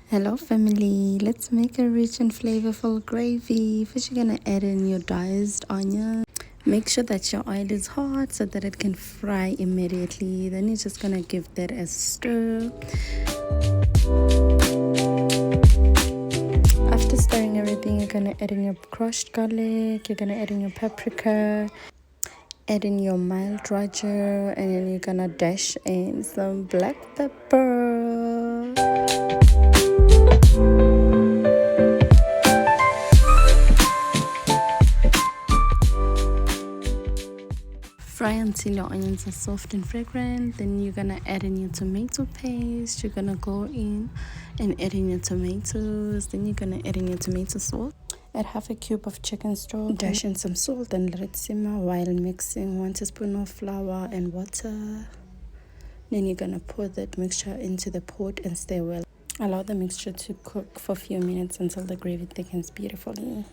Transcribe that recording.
Hello family, let's make a rich and flavorful gravy. First you're gonna add in your diced onion. Make sure that your oil is hot so that it can fry immediately. Then you're just gonna give that a stir. After stirring everything, you're gonna add in your crushed garlic, you're gonna add in your paprika, add in your mild Rajah, and then you're gonna dash in some black pepper. Fry until your onions are soft and fragrant. Then you're gonna add in your tomato paste. You're gonna go in and add in your tomatoes. Then you're gonna add in your tomato sauce. Add half a cube of chicken stock. Dash in some salt and let it simmer while mixing 1 teaspoon of flour and water. Then you're gonna pour that mixture into the pot and stir well. Allow the mixture to cook for a few minutes until the gravy thickens beautifully.